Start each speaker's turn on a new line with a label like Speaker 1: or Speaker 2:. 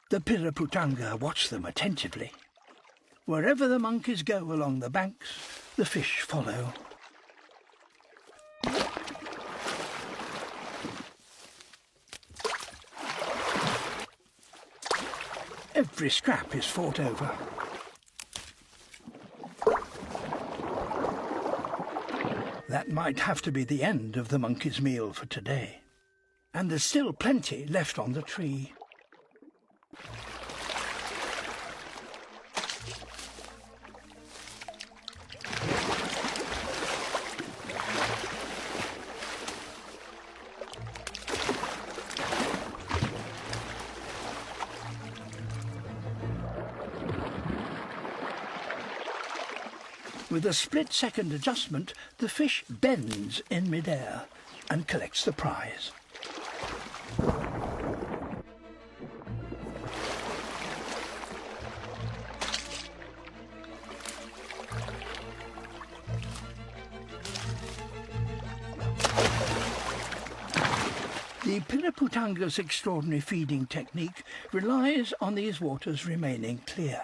Speaker 1: The Piraputanga watch them attentively. Wherever the monkeys go along the banks, the fish follow. Every scrap is fought over. That might have to be the end of the monkey's meal for today. And there's still plenty left on the tree. With a split-second adjustment, the fish bends in midair and collects the prize. The Piraputanga's extraordinary feeding technique relies on these waters remaining clear.